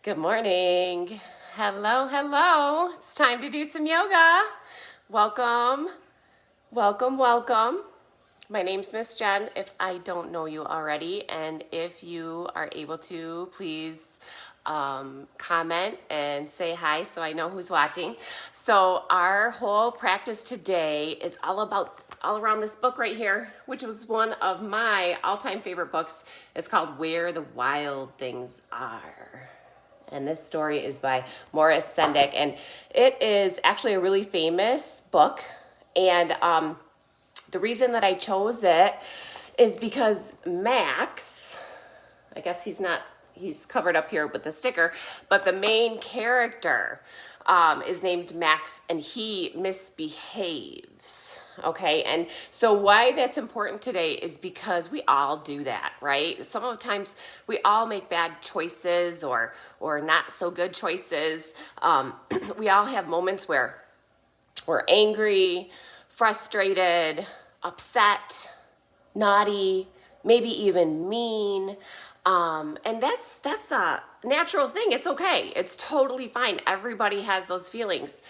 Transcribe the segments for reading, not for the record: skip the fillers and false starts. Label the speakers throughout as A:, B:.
A: Good morning. Hello, hello. It's time to do some yoga. Welcome, welcome, welcome. My name's Miss Jen, if I don't know you already, and if you are able to, please comment and say hi so I know who's watching. So our whole practice today is all around this book right here, which was one of my all-time favorite books. It's called Where the Wild Things Are. And this story is by Maurice Sendak, and it is actually a really famous book. And the reason that I chose it is because Max, I guess he's covered up here with the sticker, but the main character is named Max, and he misbehaves, okay? And so why that's important today is because we all do that, right? Some of the times we all make bad choices or not so good choices. We all have moments where we're angry, frustrated, upset, naughty, maybe even mean. And that's a natural thing. It's okay. It's totally fine. Everybody has those feelings.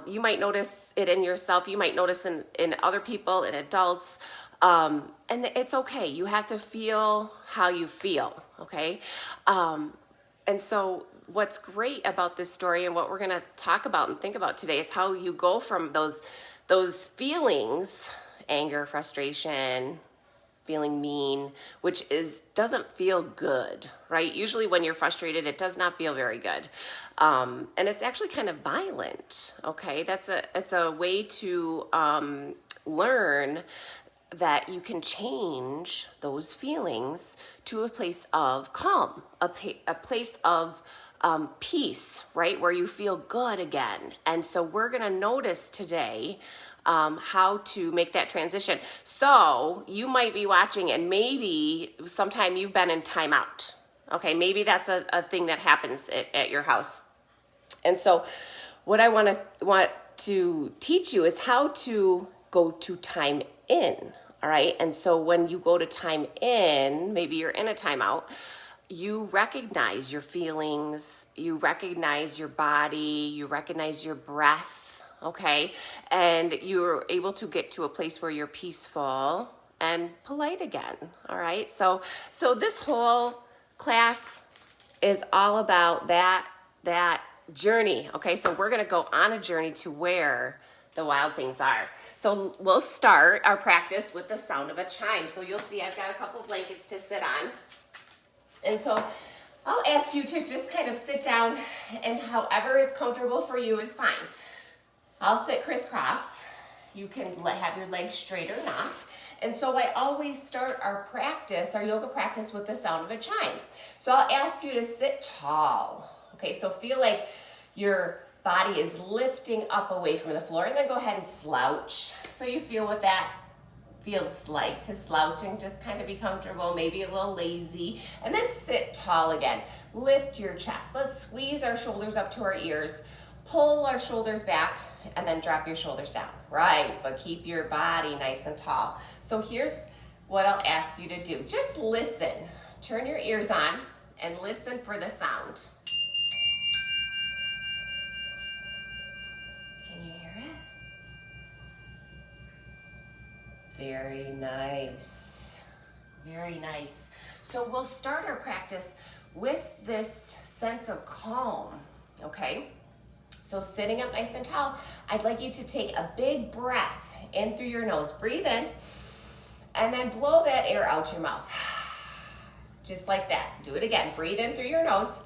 A: You might notice it in yourself. You might notice in other people, in adults. And it's okay. You have to feel how you feel. Okay. And so what's great about this story and what we're going to talk about and think about today is how you go from those feelings, anger, frustration, feeling mean, which doesn't feel good, right? Usually when you're frustrated, it does not feel very good. And it's actually kind of violent, okay? It's a way to learn that you can change those feelings to a place of calm, a place of peace, right? Where you feel good again. And so we're gonna notice today how to make that transition. So you might be watching and maybe sometime you've been in timeout. Okay, maybe that's a thing that happens at your house. And so what I want to teach you is how to go to time in, all right? And so when you go to time in, maybe you're in a timeout, you recognize your feelings, you recognize your body, you recognize your breath, okay? And you're able to get to a place where you're peaceful and polite again, all right? So this whole class is all about that journey, okay? So we're gonna go on a journey to where the wild things are. So we'll start our practice with the sound of a chime. So you'll see I've got a couple blankets to sit on. And so I'll ask you to just kind of sit down, and however is comfortable for you is fine. I'll sit crisscross. You can have your legs straight or not. And so I always start our yoga practice with the sound of a chime. So I'll ask you to sit tall. Okay, so feel like your body is lifting up away from the floor, and then go ahead and slouch. So you feel what that feels like to slouch and just kind of be comfortable, maybe a little lazy, and then sit tall again. Lift your chest. Let's squeeze our shoulders up to our ears, pull our shoulders back, and then drop your shoulders down. Right, but keep your body nice and tall. So here's what I'll ask you to do. Just listen. Turn your ears on and listen for the sound. Can you hear it? Very nice. Very nice. So we'll start our practice with this sense of calm, okay? So sitting up nice and tall, I'd like you to take a big breath in through your nose. Breathe in, and then blow that air out your mouth. Just like that. Do it again. Breathe in through your nose.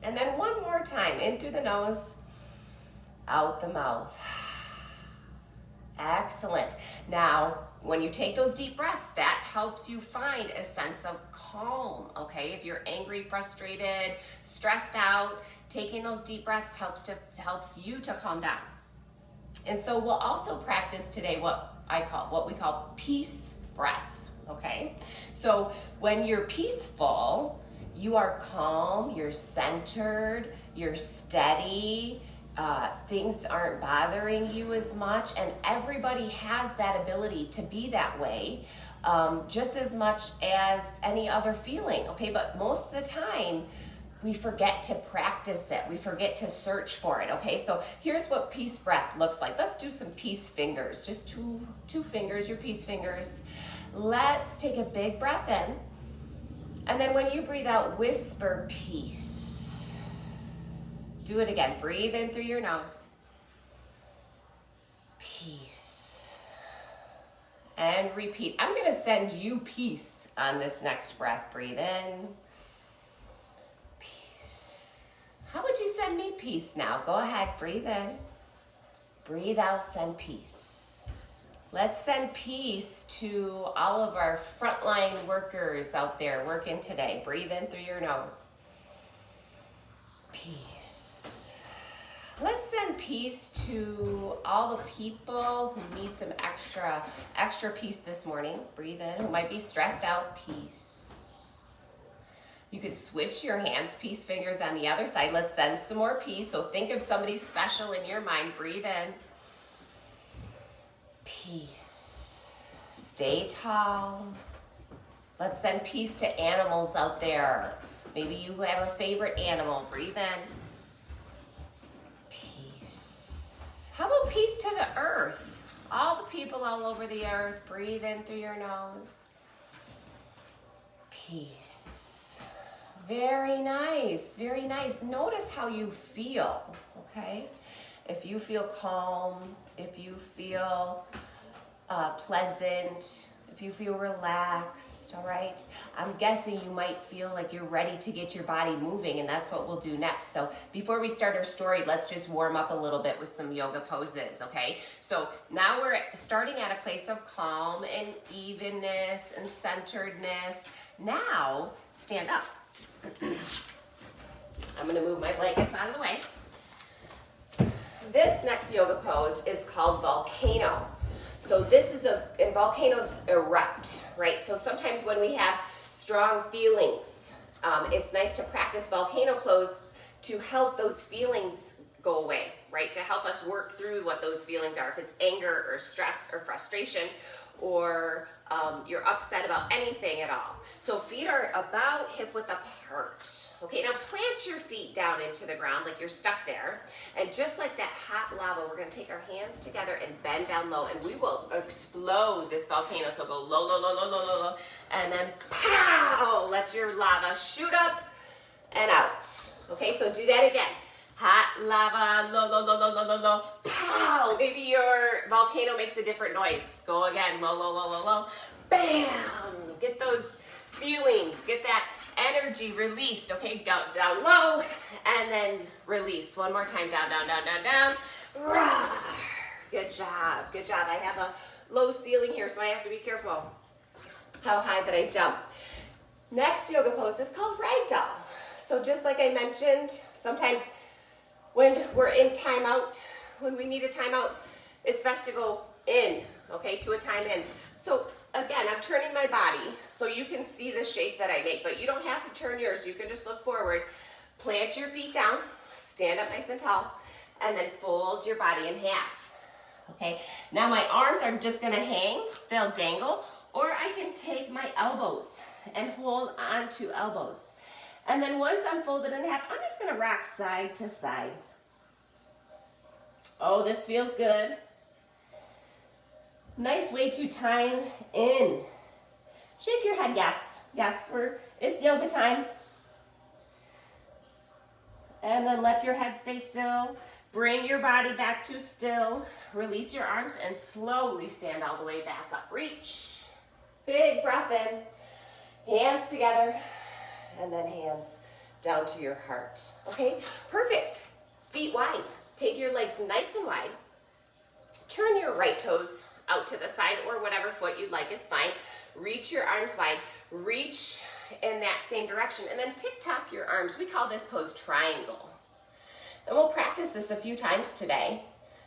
A: And then one more time, in through the nose, out the mouth. Excellent. Now, when you take those deep breaths, that helps you find a sense of calm, okay? If you're angry, frustrated, stressed out, taking those deep breaths helps you to calm down. And so we'll also practice today what we call peace breath, okay? So when you're peaceful, you are calm, you're centered, you're steady, things aren't bothering you as much, and everybody has that ability to be that way. just as much as any other feeling, okay? But most of the time, we forget to practice it. We forget to search for it, okay? So here's what peace breath looks like. Let's do some peace fingers. Just two fingers, your peace fingers. Let's take a big breath in. And then when you breathe out, whisper peace. Do it again. Breathe in through your nose. Peace. And repeat. I'm going to send you peace on this next breath. Breathe in. How would you send me peace now? Go ahead, breathe in. Breathe out, send peace. Let's send peace to all of our frontline workers out there working today. Breathe in through your nose. Peace. Let's send peace to all the people who need some extra peace this morning. Breathe in, who might be stressed out. Peace. You could switch your hands, peace fingers on the other side. Let's send some more peace. So think of somebody special in your mind. Breathe in. Peace. Stay tall. Let's send peace to animals out there. Maybe you have a favorite animal. Breathe in. Peace. How about peace to the earth? All the people all over the earth. Breathe in through your nose. Peace. Very nice, very nice. Notice how you feel, okay? If you feel calm, if you feel pleasant, if you feel relaxed, all right? I'm guessing you might feel like you're ready to get your body moving, and that's what we'll do next. So before we start our story, let's just warm up a little bit with some yoga poses, okay? So now we're starting at a place of calm and evenness and centeredness. Now, stand up. I'm going to move my blankets out of the way. This next yoga pose is called volcano. So this is and volcanoes erupt, right? So sometimes when we have strong feelings, it's nice to practice volcano pose to help those feelings go away, right? To help us work through what those feelings are. If it's anger or stress or frustration, or you're upset about anything at all. So feet are about hip width apart. Okay, now plant your feet down into the ground like you're stuck there. And just like that hot lava, we're gonna take our hands together and bend down low, and we will explode this volcano. So go low, low, low, low, low, low, low, and then pow, let your lava shoot up and out. Okay, so do that again. Hot lava, low, low, low, low, low, low, low, pow! Maybe your volcano makes a different noise. Go again, low, low, low, low, low, bam! Get those feelings, get that energy released, okay? Go down low, and then release. One more time, down, down, down, down, down. Roar. Good job, good job. I have a low ceiling here, so I have to be careful how high that I jump. Next yoga pose is called ragdoll. So just like I mentioned, sometimes when we're in timeout, when we need a timeout, it's best to go in, okay, to a time in. So again, I'm turning my body so you can see the shape that I make, but you don't have to turn yours. You can just look forward, plant your feet down, stand up nice and tall, and then fold your body in half, okay? Now my arms are just gonna hang, they'll dangle, or I can take my elbows and hold on to elbows. And then once I'm folded in half, I'm just gonna rock side to side. Oh, this feels good. Nice way to time in. Shake your head, yes. Yes, it's yoga time. And then let your head stay still. Bring your body back to still. Release your arms and slowly stand all the way back up. Reach. Big breath in. Hands together. And then hands down to your heart. Okay, perfect. Feet wide. Take your legs nice and wide. Turn your right toes out to the side, or whatever foot you'd like is fine. Reach your arms wide. Reach in that same direction, and then tick-tock your arms. We call this pose triangle. And we'll practice this a few times today.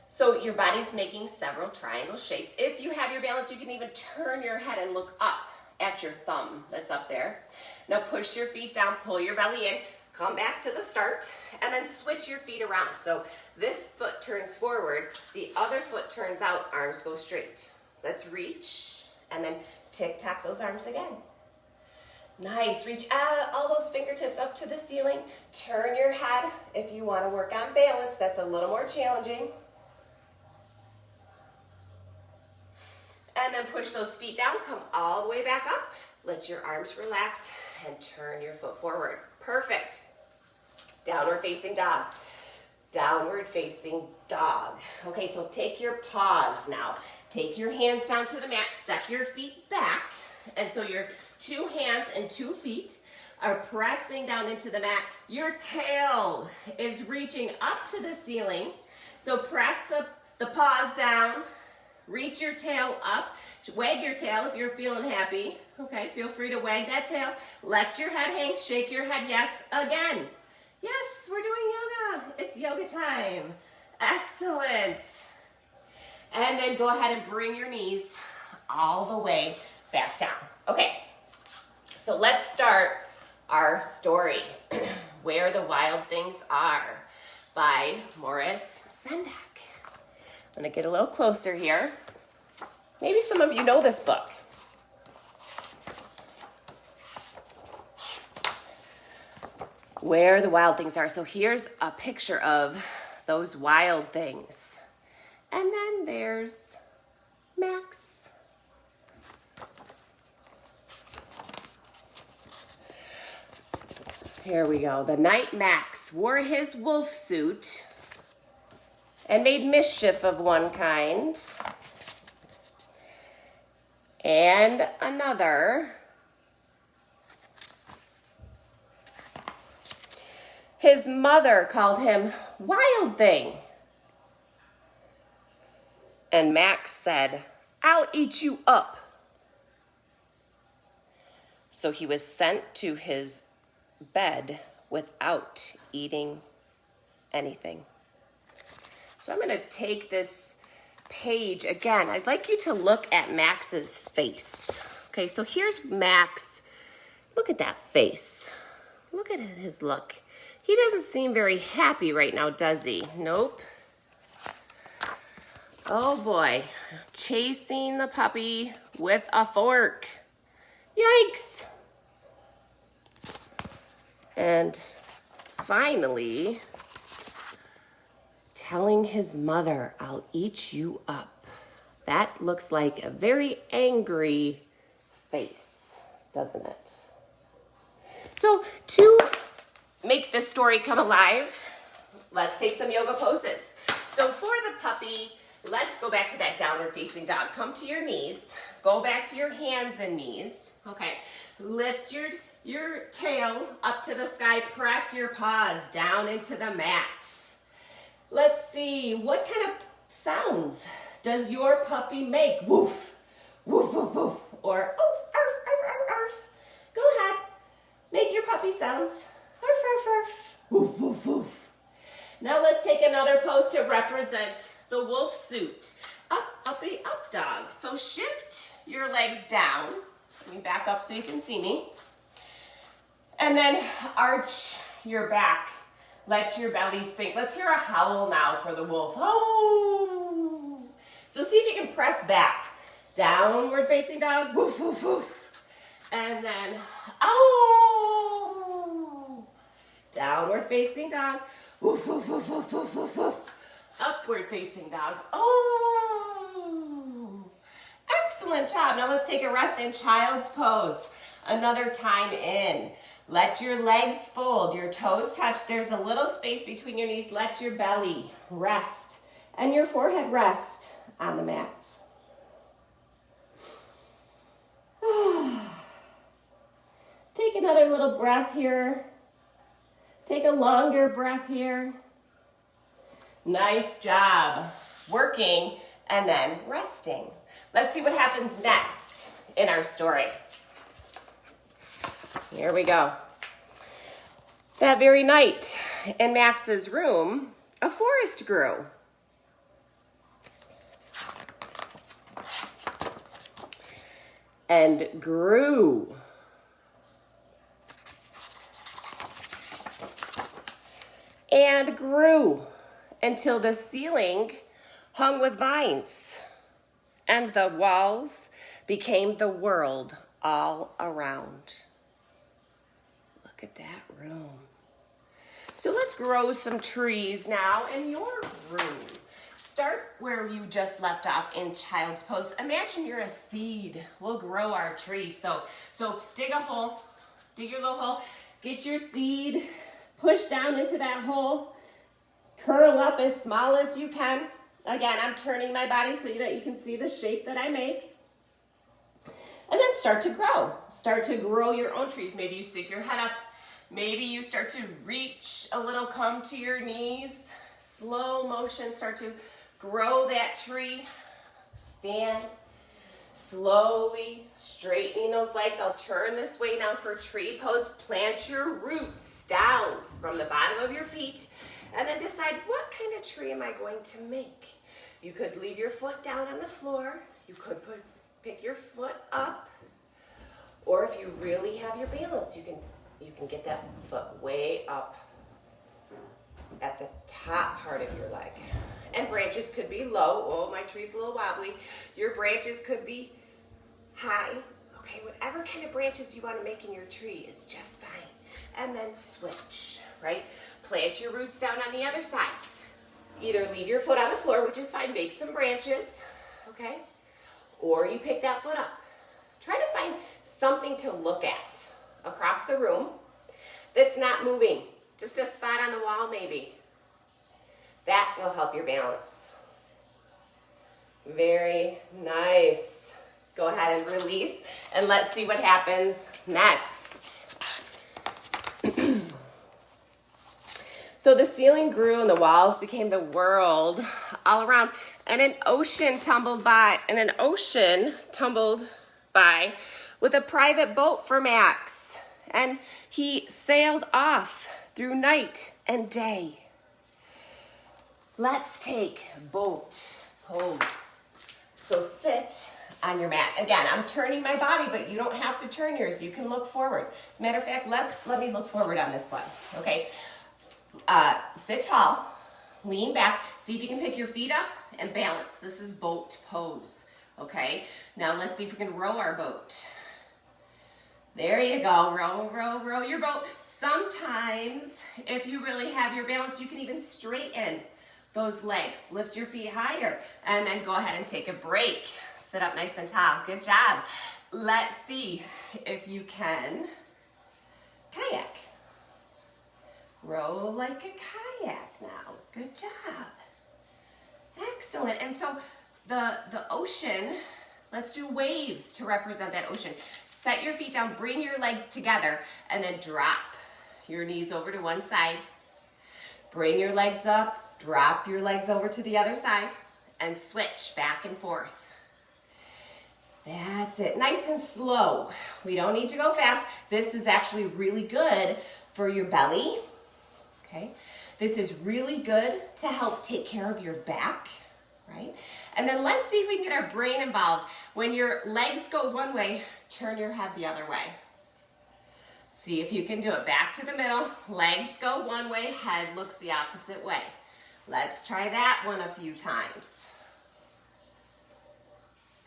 A: So your body's making several triangle shapes. If you have your balance, you can even turn your head and look up at your thumb that's up there. Now push your feet down, pull your belly in, come back to the start, and then switch your feet around. So this foot turns forward, the other foot turns out, arms go straight. Let's reach, and then Tick-tock those arms again. Nice. Reach all those fingertips up to the ceiling. Turn your head if you want to work on balance. That's a little more challenging. And then push those feet down. Come all the way back up. Let your arms relax and turn your foot forward. Perfect. Downward facing dog. Downward facing dog. Okay, so take your paws now. Take your hands down to the mat. Step your feet back. And so your 2 hands and 2 feet are pressing down into the mat. Your tail is reaching up to the ceiling. So press the paws down. Reach your tail up. Wag your tail if you're feeling happy. Okay, feel free to wag that tail. Let your head hang. Shake your head. Yes, again. Yes, we're doing yoga. It's yoga time. Excellent. And then go ahead and bring your knees all the way back down. Okay, so let's start our story, Where the Wild Things Are, by Maurice Sendak. I'm gonna get a little closer here. Maybe some of you know this book. Where the Wild Things Are. So here's a picture of those wild things. And then there's Max. Here we go. The night Max wore his wolf suit and made mischief of one kind and another. His mother called him Wild Thing. And Max said, "I'll eat you up." So he was sent to his bed without eating anything. So I'm going to take this page again. I'd like you to look at Max's face. Okay, so here's Max. Look at that face. Look at his look. He doesn't seem very happy right now, does he? Nope. Oh boy, chasing the puppy with a fork. Yikes. And finally, telling his mother, "I'll eat you up." That looks like a very angry face, doesn't it? So to make this story come alive, let's take some yoga poses. So for the puppy, let's go back to that downward facing dog. Come to your knees. Go back to your hands and knees. Okay. Lift your tail up to the sky. Press your paws down into the mat. Let's see, what kind of sounds does your puppy make? Woof, woof, woof, woof, or oh, arf, arf, arf, arf. Go ahead, make your puppy sounds. Arf, arf, arf, woof, woof, woof. Now let's take another pose to represent the wolf suit. Up, uppity, up dog. So shift your legs down. Let me back up so you can see me. And then arch your back. Let your belly sink. Let's hear a howl now for the wolf. Oh! So see if you can press back. Downward facing dog. Woof, woof, woof. And then, oh! Downward facing dog. Woof, woof, woof, woof, woof, woof, woof. Upward facing dog. Oh! Excellent job. Now let's take a rest in child's pose. Another time in. Let your legs fold, your toes touch. There's a little space between your knees. Let your belly rest and your forehead rest on the mat. Take another little breath here. Take a longer breath here. Nice job. Working and then resting. Let's see what happens next in our story. Here we go. That very night in Max's room, a forest grew. And grew. And grew until the ceiling hung with vines and the walls became the world all around. Look at that room. So let's grow some trees now in your room. Start where you just left off in child's pose. Imagine you're a seed. We'll grow our tree. So dig a hole, dig your little hole, get your seed, push down into that hole, curl up as small as you can. Again, I'm turning my body so that you can see the shape that I make. And then start to grow. Start to grow your own trees. Maybe you stick your head up. Maybe you start to reach a little, come to your knees. Slow motion, start to grow that tree. Stand slowly, straightening those legs. I'll turn this way now for tree pose. Plant your roots down from the bottom of your feet and then decide what kind of tree am I going to make. You could leave your foot down on the floor. You could pick your foot up. Or if you really have your balance, you can get that foot way up at the top part of your leg. And branches could be low. Oh, my tree's a little wobbly. Your branches could be high. Okay, whatever kind of branches you want to make in your tree is just fine. And then switch, right? Plant your roots down on the other side. Either leave your foot on the floor, which is fine, make some branches, okay? Or you pick that foot up. Try to find something to look at across the room that's not moving. Just a spot on the wall maybe. That will help your balance. Very nice. Go ahead and release and let's see what happens next. So the ceiling grew and the walls became the world all around, and an ocean tumbled by with a private boat for Max, and he sailed off through night and day. Let's take boat pose. So sit on your mat. Again, I'm turning my body, but you don't have to turn yours. You can look forward. As a matter of fact, let me look forward on this one, okay? Sit tall, lean back. See if you can pick your feet up and balance. This is boat pose, okay? Now let's see if we can row our boat. There you go, row, row, row your boat. Sometimes, if you really have your balance, you can even straighten those legs. Lift your feet higher, and then go ahead and take a break. Sit up nice and tall. Good job. Let's see if you can kayak. Row like a kayak now. Good job. Excellent. And so the ocean, let's do waves to represent that ocean. Set your feet down, bring your legs together, and then drop your knees over to one side. Bring your legs up, drop your legs over to the other side, and switch back and forth. That's it. Nice and slow. We don't need to go fast. This is actually really good for your belly. Okay? This is really good to help take care of your back, right? And then let's see if we can get our brain involved. When your legs go one way, turn your head the other way. See if you can do it. Back to the middle. Legs go one way, head looks the opposite way. Let's try that one a few times.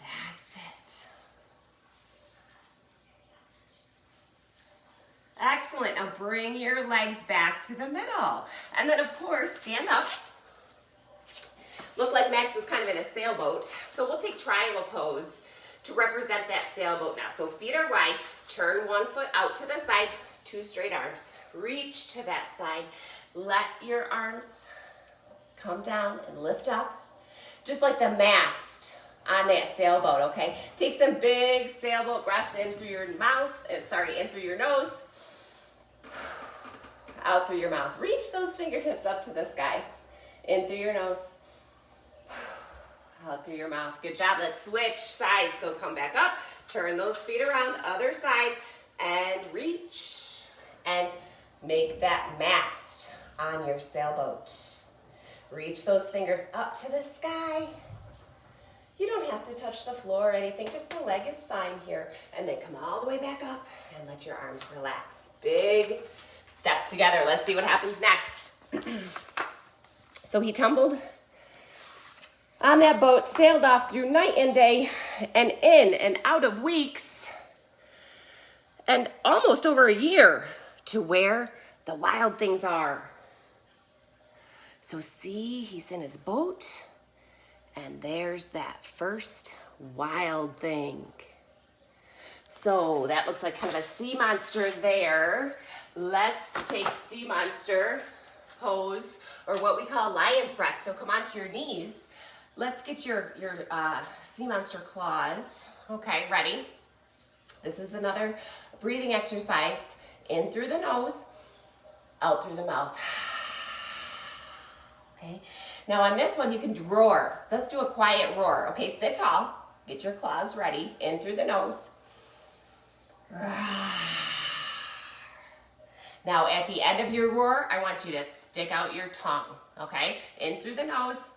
A: That's it. Excellent. Now bring your legs back to the middle. And then, of course, stand up. Looked like Max was kind of in a sailboat. So we'll take triangle pose to represent that sailboat now. So feet are wide. Turn one foot out to the side. Two straight arms. Reach to that side. Let your arms come down and lift up. Just like the mast on that sailboat, okay? Take some big sailboat breaths in through your mouth. In through your nose. Out through your mouth. Reach those fingertips up to the sky. In through your nose. Out through your mouth. Good job. Let's switch sides. So come back up. Turn those feet around. Other side. And reach. And make that mast on your sailboat. Reach those fingers up to the sky. You don't have to touch the floor or anything. Just the leg is fine here. And then come all the way back up and let your arms relax. Big step together. Let's see what happens next. So he tumbled On that boat, sailed off through night and day, and in and out of weeks, and almost over a year to where the wild things are. So see, he's in his boat, and there's that first wild thing. So that looks like kind of a sea monster there. Let's take sea monster pose, or what we call lion's breath. So come onto your knees. Let's get your sea monster claws. Okay, ready? This is another breathing exercise. In through the nose, out through the mouth. Okay, now on this one you can roar. Let's do a quiet roar. Okay, sit tall, get your claws ready. In through the nose. Now at the end of your roar, I want you to stick out your tongue. Okay, in through the nose.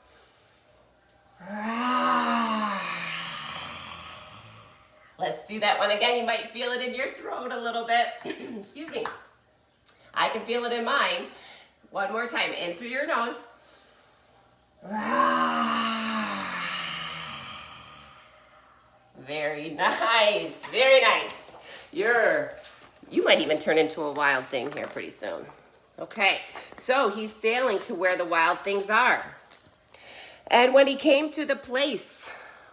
A: Let's do that one again. You might feel it in your throat a little bit. Excuse me. I can feel it in mine. One more time. In through your nose. Very nice. Very nice. You might even turn into a wild thing here pretty soon. Okay. So he's sailing to where the wild things are. And when he came to the place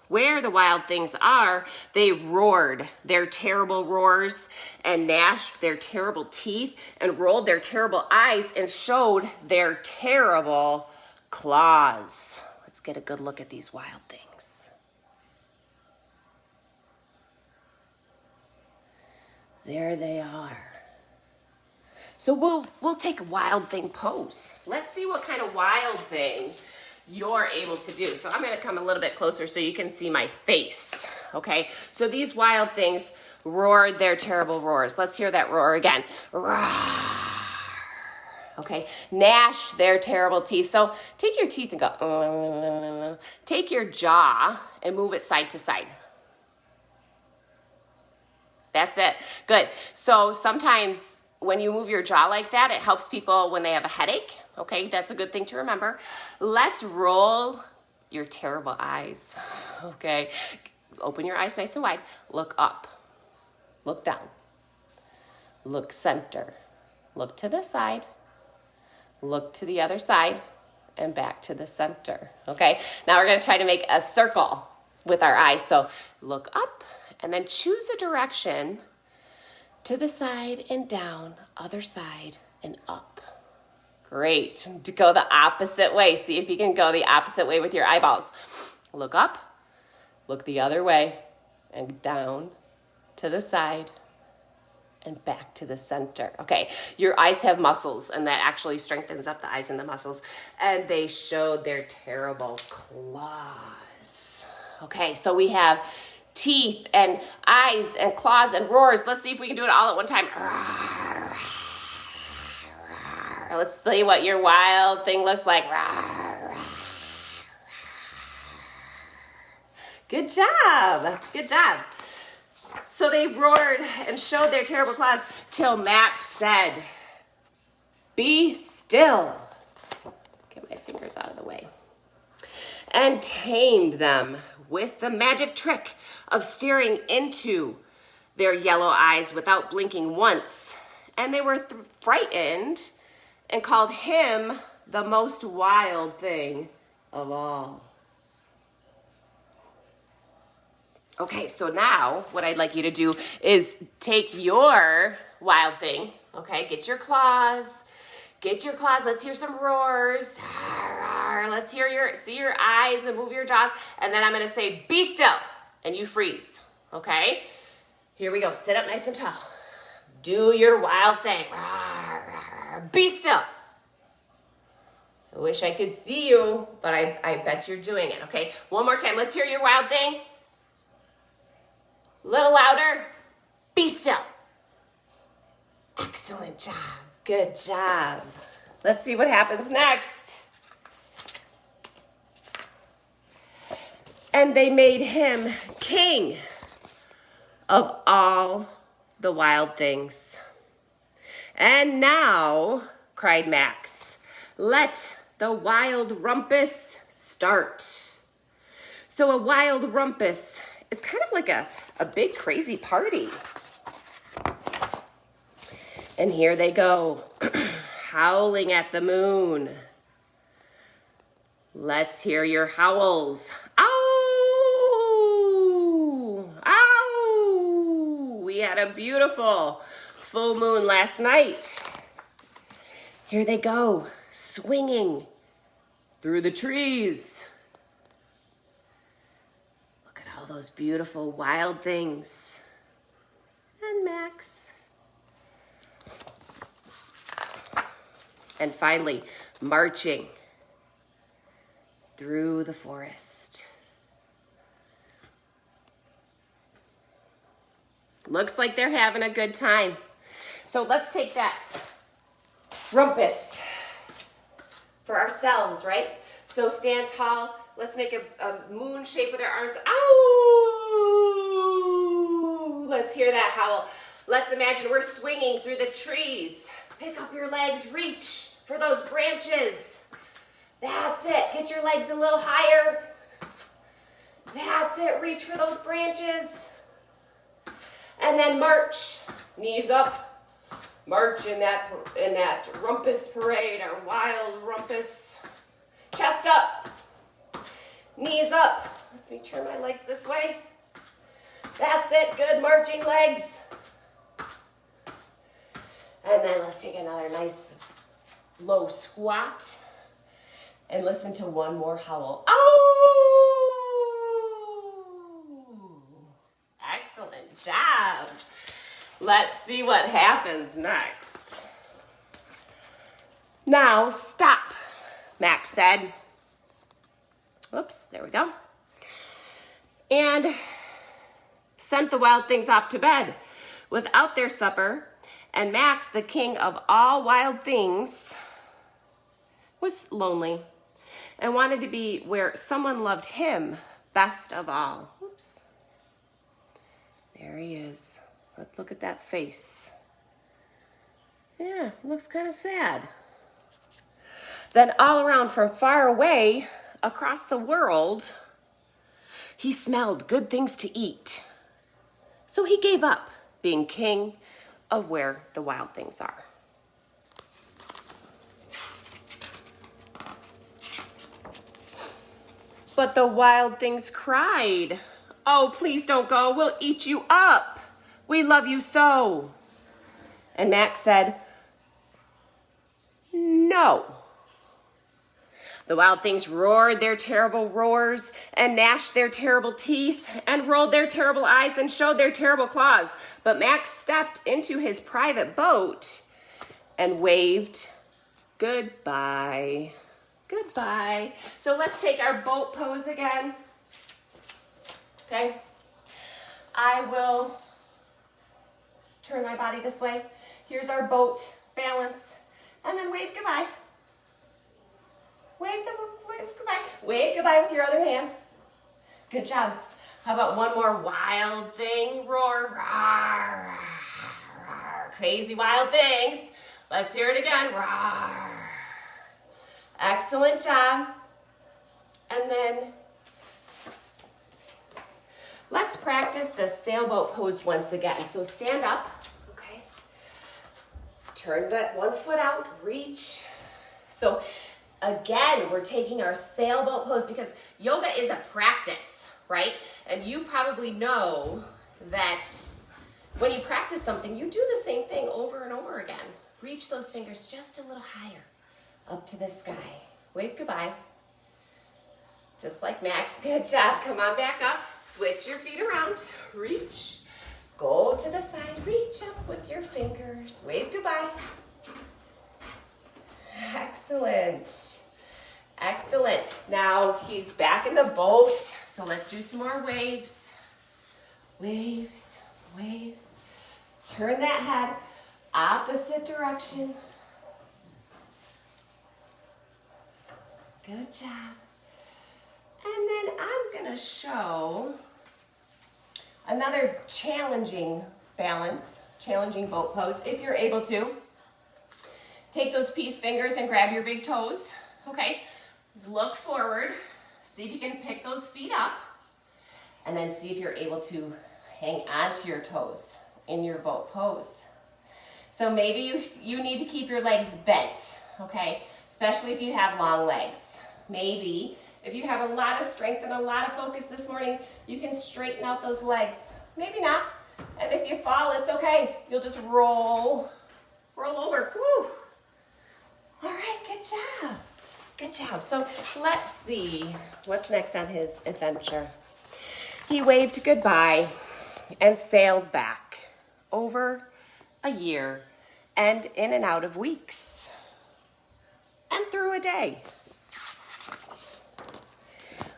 A: where the wild things are, they roared their terrible roars and gnashed their terrible teeth and rolled their terrible eyes and showed their terrible claws. Let's get a good look at these wild things. There they are. So we'll take a wild thing pose. Let's see what kind of wild thing you're able to do. So I'm going to come a little bit closer so you can see my face. Okay, so these wild things roared their terrible roars. Let's hear that roar again. Roar. Okay, gnash their terrible teeth. So take your teeth and go. Take your jaw and move it side to side. That's it. Good. So sometimes when you move your jaw like that, it helps people when they have a headache. Okay, that's a good thing to remember. Let's roll your terrible eyes. Okay, open your eyes nice and wide. Look up. Look down. Look center. Look to the side. Look to the other side and back to the center. Okay, now we're going to try to make a circle with our eyes. So look up and then choose a direction to the side and down, other side and up. Great. To go the opposite way. See if you can go the opposite way with your eyeballs. Look up, look the other way, and down to the side and back to the center. Okay, your eyes have muscles, and that actually strengthens up the eyes and the muscles. And they showed their terrible claws. Okay, so we have teeth and eyes and claws and roars. Let's see if we can do it all at one time. Let's see what your wild thing looks like. Good job. Good job. So they roared and showed their terrible claws till Max said, "Be still." Get my fingers out of the way. And tamed them with the magic trick of staring into their yellow eyes without blinking once. And they were frightened and called him the most wild thing of all. Okay, so now what I'd like you to do is take your wild thing, okay? Get your claws. Let's hear some roars. Let's see your eyes and move your jaws. And then I'm going to say, "Be still," and you freeze, okay? Here we go. Sit up nice and tall. Do your wild thing. Be still. I wish I could see you, but I bet you're doing it, okay? One more time. Let's hear your wild thing. Little louder. Be still. Excellent job. Good job. Let's see what happens next. And they made him king of all the wild things. And now, cried Max, let the wild rumpus start. So a wild rumpus is kind of like a big crazy party. And here they go, howling at the moon. Let's hear your howls. Ow! Ow! We had a beautiful full moon last night. Here they go, swinging through the trees. Look at all those beautiful wild things. And Max. And finally, marching through the forest. Looks like they're having a good time. So let's take that rumpus for ourselves, right? So stand tall. Let's make a moon shape with our arms. Ow! Let's hear that howl. Let's imagine we're swinging through the trees. Pick up your legs, reach for those branches. That's it. Hit your legs a little higher. That's it. Reach for those branches. And then march. Knees up. March in that rumpus parade, our wild rumpus. Chest up. Knees up. Let me turn my legs this way. That's it. Good marching legs. And then let's take another nice low squat and listen to one more howl. Oh! Excellent job. Let's see what happens next. Now stop, Max said. Oops, there we go. And sent the wild things off to bed without their supper. And Max, the king of all wild things, was lonely and wanted to be where someone loved him best of all. Oops. There he is. Let's look at that face. Yeah, looks kind of sad. Then all around from far away, across the world, he smelled good things to eat. So he gave up being king of where the wild things are. But the wild things cried, "Oh, please don't go. We'll eat you up. We love you so." And Max said, "No." The wild things roared their terrible roars and gnashed their terrible teeth and rolled their terrible eyes and showed their terrible claws. But Max stepped into his private boat and waved goodbye. Goodbye. So let's take our boat pose again. Okay. I will turn my body this way. Here's our boat balance. And then wave goodbye. Wave goodbye. Wave goodbye with your other hand. Good job. How about one more wild thing? Roar, roar, roar. Crazy wild things. Let's hear it again. Roar. Excellent job. And then let's practice the sailboat pose once again. So stand up, okay? Turn that one foot out, reach. So again, we're taking our sailboat pose because yoga is a practice, right? And you probably know that when you practice something, you do the same thing over and over again. Reach those fingers just a little higher up to the sky. Wave goodbye. Just like Max. Good job. Come on back up. Switch your feet around. Reach. Go to the side. Reach up with your fingers. Wave goodbye. Excellent. Excellent. Now he's back in the boat. So let's do some more waves. Waves, waves. Turn that head opposite direction. Good job. And then I'm going to show another challenging balance, challenging boat pose, if you're able to. Take those peace fingers and grab your big toes, okay? Look forward. See if you can pick those feet up. And then see if you're able to hang onto your toes in your boat pose. So maybe you need to keep your legs bent, okay? Especially if you have long legs. Maybe if you have a lot of strength and a lot of focus this morning, you can straighten out those legs. Maybe not. And if you fall, it's okay. You'll just roll over. Woo! All right, good job. Good job. So let's see what's next on his adventure. He waved goodbye and sailed back over a year and in and out of weeks and through a day.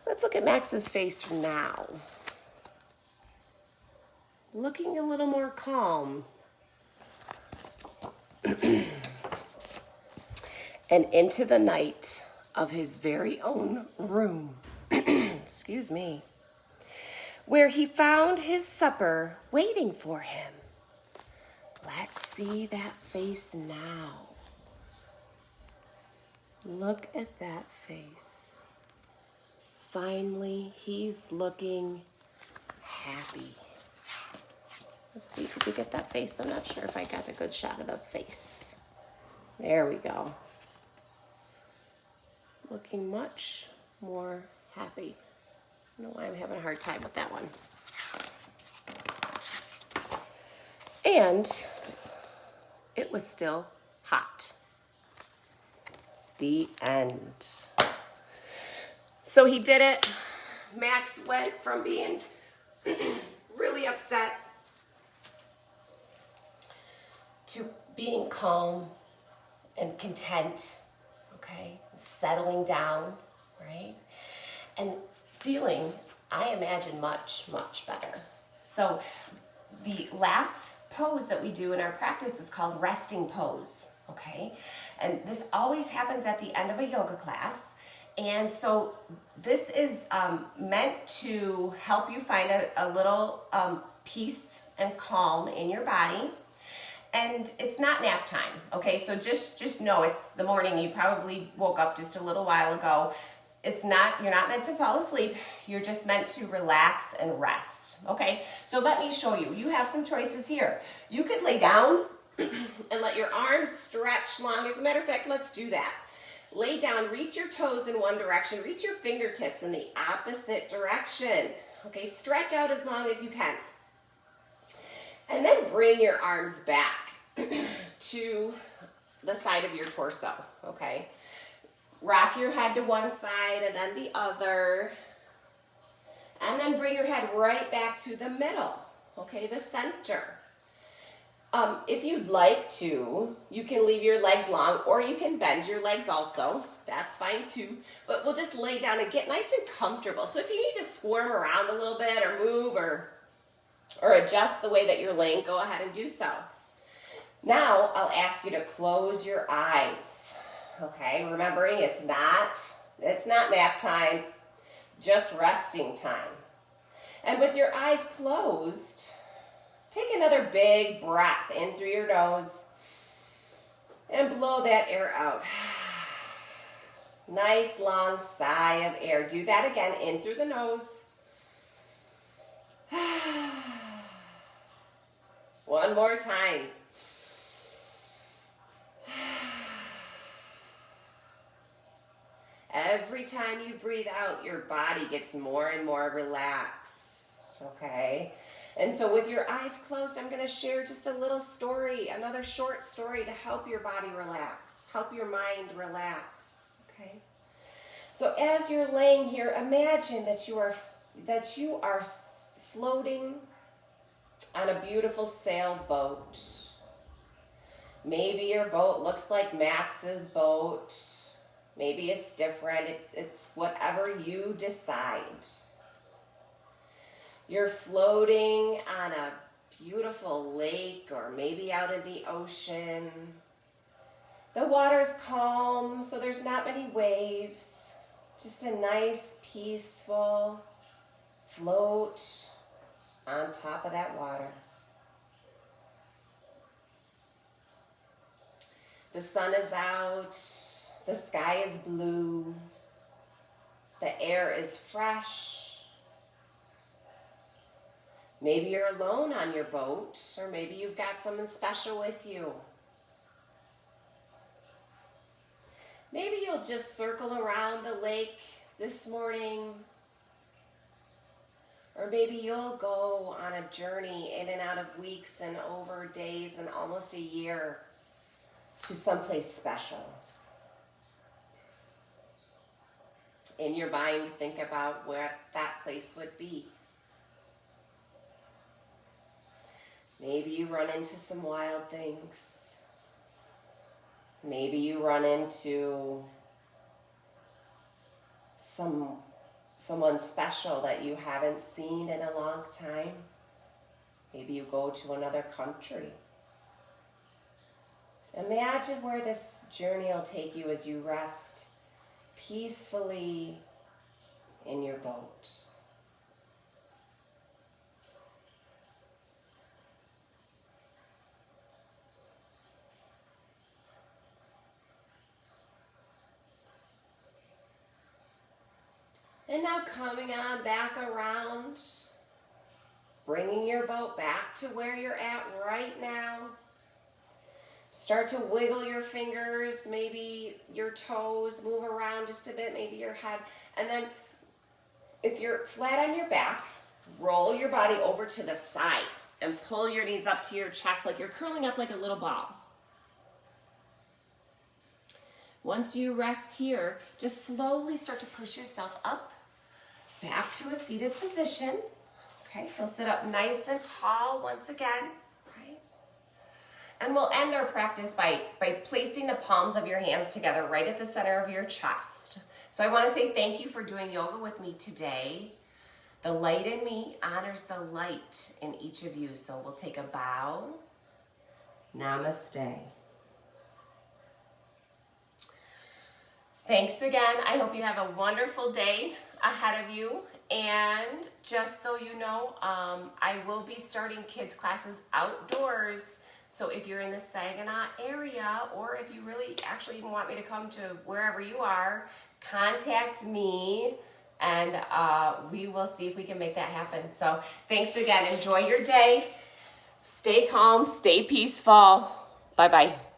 A: Let's look at Max's face now. Looking a little more calm. And into the night of his very own room, excuse me, where he found his supper waiting for him. Let's see that face now. Look at that face. Finally, he's looking happy. Let's see if we can get that face. I'm not sure if I got a good shot of the face. There we go. Looking much more happy. I don't know why I'm having a hard time with that one. And it was still hot. The end. So he did it. Max went from being really upset to being calm and content, okay? Settling down, right? And feeling, I imagine, much, much better. So the last pose that we do in our practice is called resting pose, okay? And this always happens at the end of a yoga class. And so this is meant to help you find a little peace and calm in your body. And it's not nap time, okay? So just know it's the morning. You probably woke up just a little while ago. You're not meant to fall asleep. You're just meant to relax and rest, okay? So let me show you. You have some choices here. You could lay down and let your arms stretch long. As a matter of fact, let's do that. Lay down, reach your toes in one direction, reach your fingertips in the opposite direction. Okay, stretch out as long as you can. And then bring your arms back to the side of your torso, okay? Rock your head to one side and then the other. And then bring your head right back to the middle, okay, the center. If you'd like to, you can leave your legs long or you can bend your legs also. That's fine too. But we'll just lay down and get nice and comfortable. So if you need to squirm around a little bit or move or adjust the way that you're laying, go ahead and do so. Now I'll ask you to close your eyes. Okay, remembering it's not nap time, just resting time. And with your eyes closed, take another big breath in through your nose and blow that air out. Nice long sigh of air. Do that again, in through the nose. One more time. Every time you breathe out, your body gets more and more relaxed, okay? And so with your eyes closed, I'm going to share just a little story, another short story to help your body relax, help your mind relax, okay? So as you're laying here, imagine that you are floating on a beautiful sailboat. Maybe your boat looks like Max's boat. Maybe it's different. It's whatever you decide. You're floating on a beautiful lake or maybe out in the ocean. The water's calm, so there's not many waves. Just a nice, peaceful float on top of that water. The sun is out. The sky is blue. The air is fresh. Maybe you're alone on your boat, or maybe you've got someone special with you. Maybe you'll just circle around the lake this morning, or maybe you'll go on a journey in and out of weeks and over days and almost a year to someplace special. In your mind, think about where that place would be. Maybe you run into some wild things. Maybe you run into someone special that you haven't seen in a long time. Maybe you go to another country. Imagine where this journey will take you as you rest peacefully in your boat. And now coming on back around, bringing your boat back to where you're at right now. Start to wiggle your fingers, maybe your toes, move around just a bit, maybe your head. And then if you're flat on your back, roll your body over to the side and pull your knees up to your chest like you're curling up like a little ball. Once you rest here, just slowly start to push yourself up, back to a seated position. Okay, so sit up nice and tall once again. Right? And we'll end our practice by placing the palms of your hands together right at the center of your chest. So I want to say thank you for doing yoga with me today. The light in me honors the light in each of you. So we'll take a bow. Namaste. Thanks again. I hope you have a wonderful day ahead of you. And just so you know, I will be starting kids classes outdoors. So if you're in the Saginaw area, or if you really actually even want me to come to wherever you are, contact me and we will see if we can make that happen. So thanks again. Enjoy your day. Stay calm, stay peaceful. Bye-bye.